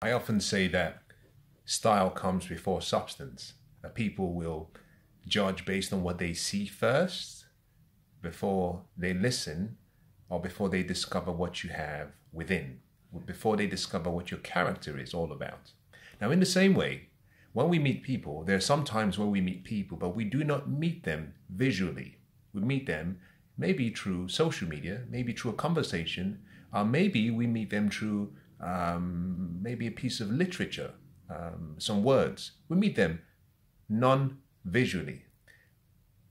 I often say that style comes before substance. That people will judge based on what they see first before they listen or before they discover what you have within, before they discover what your character is all about. Now, in the same way, when we meet people, there are some times when we meet people, but we do not meet them visually. We meet them maybe through social media, maybe through a conversation, or maybe we meet them through maybe a piece of literature, some words. We meet them non-visually.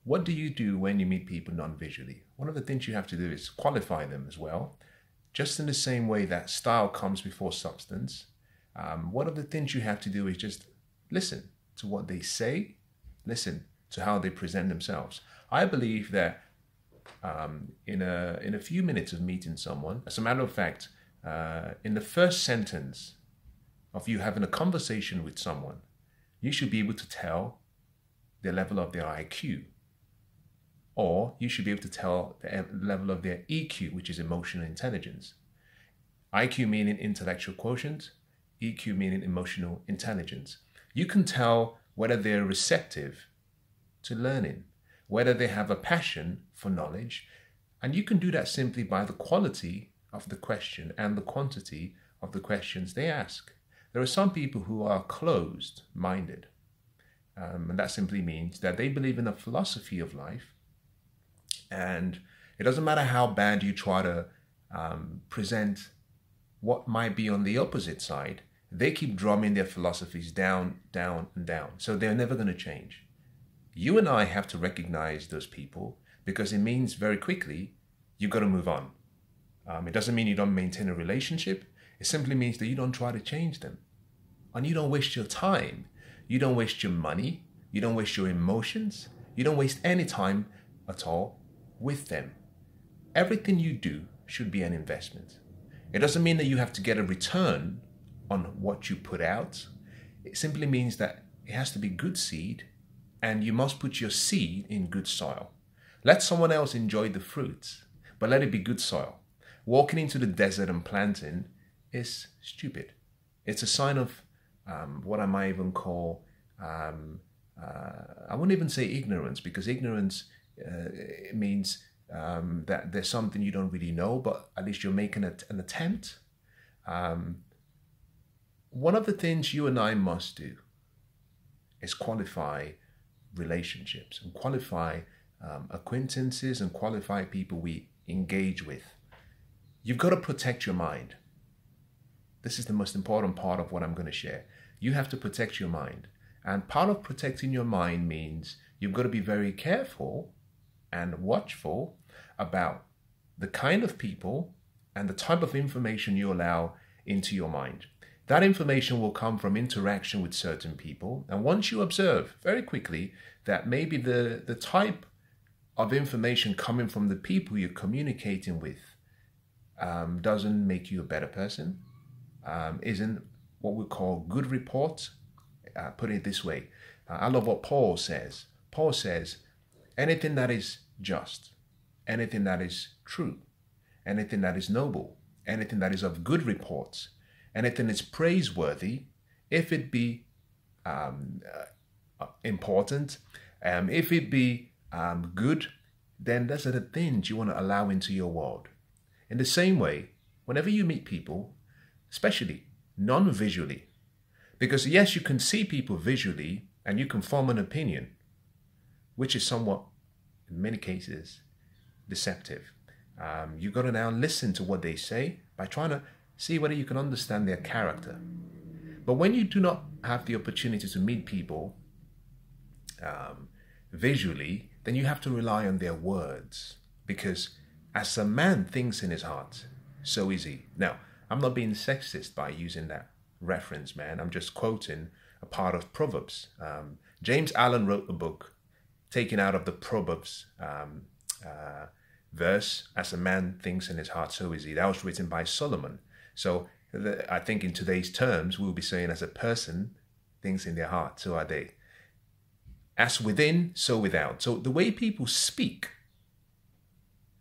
What do you do when you meet people non-visually? One of the things you have to do is qualify them as well. Just in the same way that style comes before substance, one of the things you have to do is just listen to what they say, listen to how they present themselves. I believe that in a few minutes of meeting someone, as a matter of fact, in the first sentence of you having a conversation with someone, you should be able to tell the level of their IQ, or you should be able to tell the level of their EQ, which is emotional intelligence. IQ meaning intellectual quotient, EQ meaning emotional intelligence. You can tell whether they're receptive to learning, whether they have a passion for knowledge, and you can do that simply by the quality of the question and the quantity of the questions they ask. There are some people who are closed-minded, and that simply means that they believe in a philosophy of life, and it doesn't matter how bad you try to present what might be on the opposite side, they keep drumming their philosophies down, down, and down. So they're never going to change. You and I have to recognize those people, because it means very quickly you've got to move on. It doesn't mean you don't maintain a relationship. It simply means that you don't try to change them. And you don't waste your time. You don't waste your money. You don't waste your emotions. You don't waste any time at all with them. Everything you do should be an investment. It doesn't mean that you have to get a return on what you put out. It simply means that it has to be good seed, and you must put your seed in good soil. Let someone else enjoy the fruits, but let it be good soil. Walking into the desert and planting is stupid. It's a sign of what I might even call, I wouldn't even say ignorance, because ignorance it means that there's something you don't really know, but at least you're making an attempt. One of the things you and I must do is qualify relationships and qualify acquaintances and qualify people we engage with. You've got to protect your mind. This is the most important part of what I'm going to share. You have to protect your mind. And part of protecting your mind means you've got to be very careful and watchful about the kind of people and the type of information you allow into your mind. That information will come from interaction with certain people. And once you observe very quickly that maybe the type of information coming from the people you're communicating with doesn't make you a better person, isn't what we call good report. Put it this way. I love what Paul says. Paul says, anything that is just, anything that is true, anything that is noble, anything that is of good reports, anything is praiseworthy, if it be important, if it be good, then those are the things you want to allow into your world. In the same way, whenever you meet people, especially non-visually, because yes, you can see people visually and you can form an opinion, which is somewhat, in many cases, deceptive. You've got to now listen to what they say by trying to see whether you can understand their character. But when you do not have the opportunity to meet people visually, then you have to rely on their words, because as a man thinks in his heart, so is he. Now, I'm not being sexist by using that reference, man. I'm just quoting a part of Proverbs. James Allen wrote a book taken out of the Proverbs verse, as a man thinks in his heart, so is he. That was written by Solomon. So I think in today's terms, we'll be saying as a person thinks in their heart, so are they. As within, so without. So the way people speak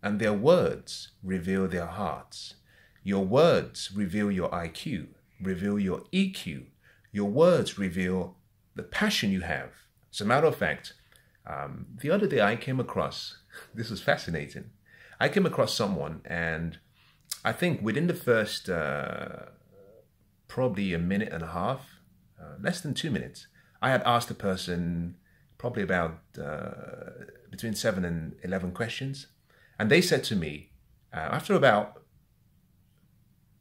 and their words reveal their hearts. Your words reveal your IQ. reveal your EQ. Your words reveal the passion you have. As a matter of fact, the other day I came across, this was fascinating. I came across someone, and I think within the first probably a minute and a half, less than 2 minutes, I had asked the person probably about between 7 and 11 questions. And they said to me, after about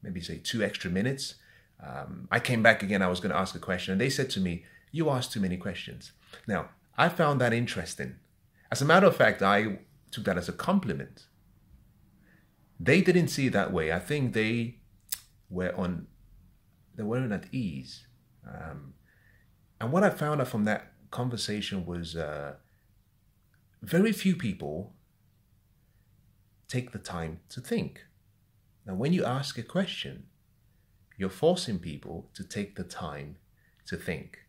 maybe say 2 extra minutes, I came back again, I was going to ask a question, and they said to me, "You asked too many questions." Now, I found that interesting. As a matter of fact, I took that as a compliment. They didn't see it that way. I think they weren't at ease. And what I found out from that conversation was very few people take the time to think. Now, when you ask a question, you're forcing people to take the time to think.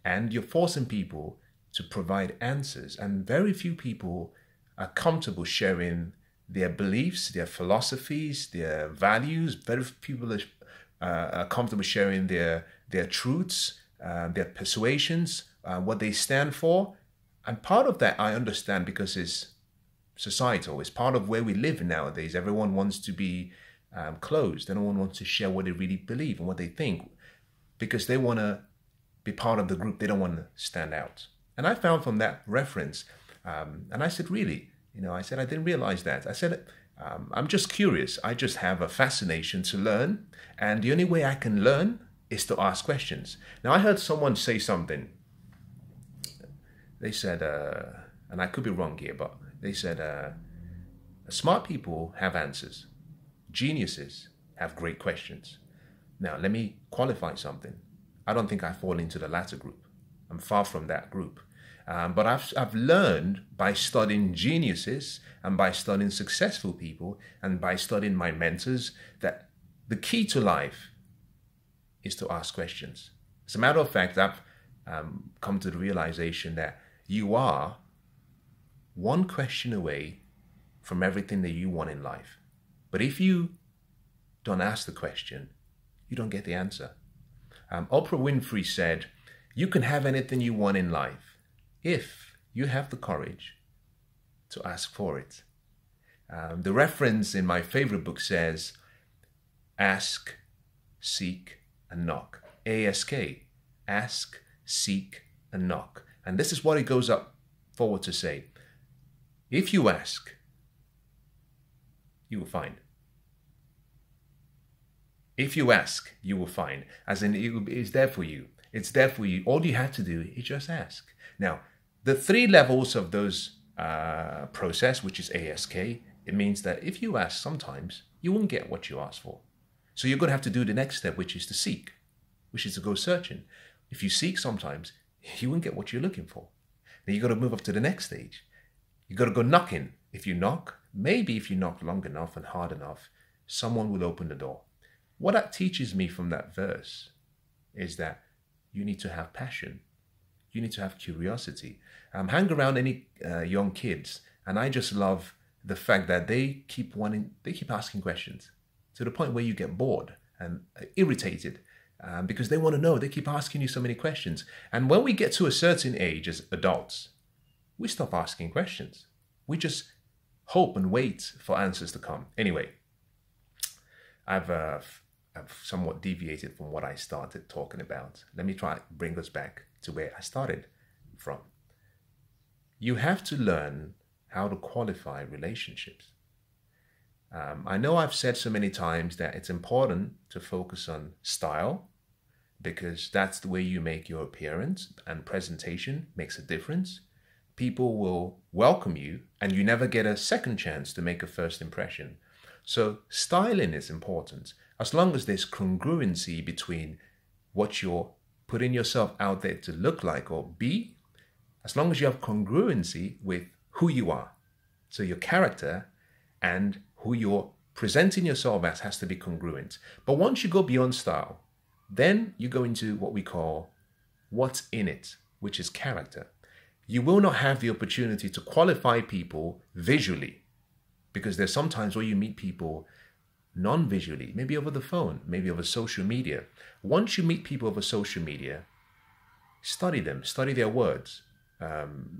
And you're forcing people to provide answers. And very few people are comfortable sharing their beliefs, their philosophies, their values. Very few people are comfortable sharing their truths, their persuasions, what they stand for. And part of that I understand because it's societal. It's part of where we live nowadays. Everyone wants to be closed. No one wants to share what they really believe and what they think because they want to be part of the group. They don't want to stand out. And I found from that reference, and I said, really? I said, I didn't realize that. I said, I'm just curious. I just have a fascination to learn. And the only way I can learn is to ask questions. Now, I heard someone say something. They said, and I could be wrong here, but they said, smart people have answers. Geniuses have great questions. Now, let me qualify something. I don't think I fall into the latter group. I'm far from that group. But I've learned by studying geniuses and by studying successful people and by studying my mentors that the key to life is to ask questions. As a matter of fact, I've come to the realization that you are one question away from everything that you want in life. But if you don't ask the question, you don't get the answer. Oprah Winfrey said, "You can have anything you want in life if you have the courage to ask for it." The reference in my favorite book says, ask, seek, and knock. ASK, ask, seek, and knock. And this is what it goes up forward to say. If you ask, you will find. If you ask, you will find. As in, it's there for you. It's there for you. All you have to do is just ask. Now, the 3 levels of those process, which is ASK, it means that if you ask sometimes, you won't get what you ask for. So you're going to have to do the next step, which is to seek, which is to go searching. If you seek sometimes, you won't get what you're looking for. Then you got to move up to the next stage. You got to go knocking. If you knock, maybe if you knock long enough and hard enough, someone will open the door. What that teaches me from that verse is that you need to have passion. You need to have curiosity. Hang around any young kids, and I just love the fact that they keep asking questions to the point where you get bored and irritated because they want to know. They keep asking you so many questions. And when we get to a certain age as adults, we stop asking questions. We just hope and wait for answers to come. Anyway, I've somewhat deviated from what I started talking about. Let me try to bring us back to where I started from. You have to learn how to qualify relationships. I know I've said so many times that it's important to focus on style because that's the way you make your appearance and presentation makes a difference. People will welcome you and you never get a second chance to make a first impression. So styling is important as long as there's congruency between what you're putting yourself out there to look like or be, as long as you have congruency with who you are. So your character and who you're presenting yourself as has to be congruent. But once you go beyond style, then you go into what we call what's in it, which is character. You will not have the opportunity to qualify people visually because there's sometimes where you meet people non-visually, maybe over the phone, maybe over social media. Once you meet people over social media, study them, study their words,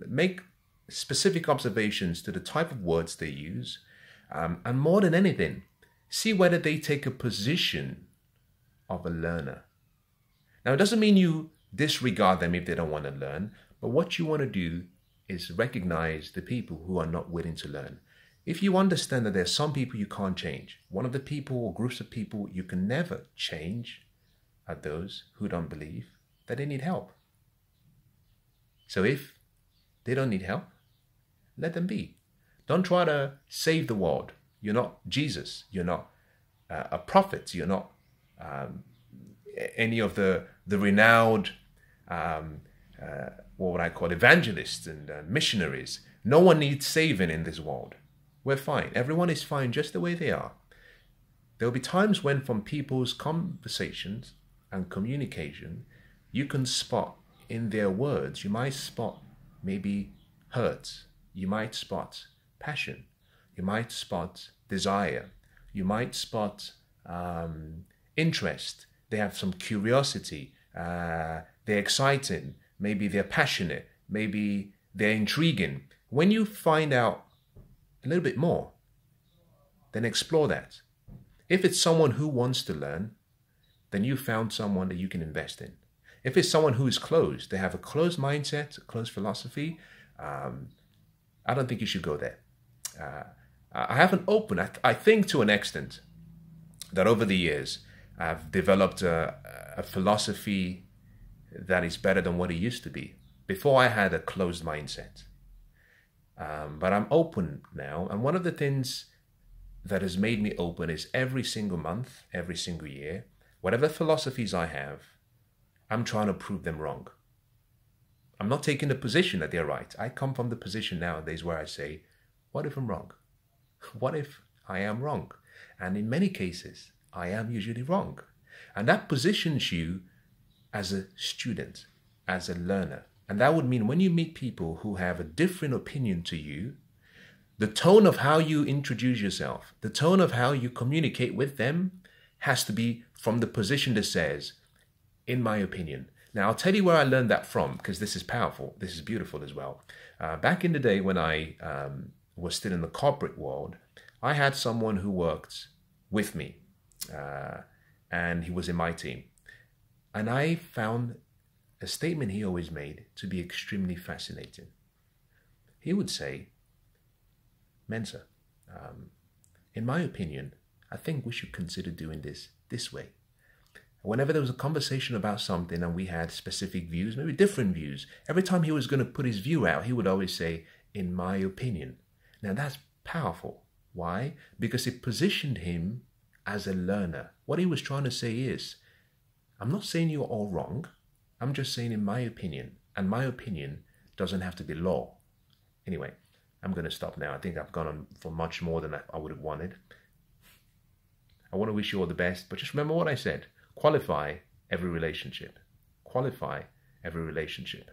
make specific observations to the type of words they use, and more than anything, see whether they take a position of a learner. Now, it doesn't mean you disregard them if they don't want to learn, but what you want to do is recognize the people who are not willing to learn. If you understand that there are some people you can't change, one of the people or groups of people you can never change are those who don't believe that they need help. So if they don't need help, let them be. Don't try to save the world. You're not Jesus. You're not a prophet. You're not any of the renowned, what would I call, evangelists and missionaries. No one needs saving in this world. We're fine. Everyone is fine just the way they are. There will be times when from people's conversations and communication, you can spot in their words, you might spot maybe hurt. You might spot passion. You might spot desire. You might spot interest. They have some curiosity. They're exciting. Maybe they're passionate. Maybe they're intriguing. When you find out a little bit more, then explore that. If it's someone who wants to learn, then you found someone that you can invest in. If it's someone who is closed, they have a closed mindset, a closed philosophy, I don't think you should go there. I have an open, I think to an extent, that over the years, I've developed a philosophy that is better than what it used to be. Before I had a closed mindset. But I'm open now. And one of the things that has made me open is every single month, every single year, whatever philosophies I have, I'm trying to prove them wrong. I'm not taking the position that they're right. I come from the position nowadays where I say, what if I'm wrong? What if I am wrong? And in many cases, I am usually wrong. And that positions you as a student, as a learner. And that would mean when you meet people who have a different opinion to you, the tone of how you introduce yourself, the tone of how you communicate with them has to be from the position that says, in my opinion. Now, I'll tell you where I learned that from, because this is powerful. This is beautiful as well. Back in the day when I was still in the corporate world, I had someone who worked with me, and he was in my team. And I found a statement he always made to be extremely fascinating. He would say, Mensah, in my opinion, I think we should consider doing this way. Whenever there was a conversation about something and we had specific views, maybe different views, every time he was going to put his view out, he would always say, in my opinion. Now that's powerful. Why? Because it positioned him as a learner. What he was trying to say is, I'm not saying you're all wrong. I'm just saying in my opinion. And my opinion doesn't have to be law. Anyway, I'm going to stop now. I think I've gone on for much more than I would have wanted. I want to wish you all the best, but just remember what I said. Qualify every relationship. Qualify every relationship.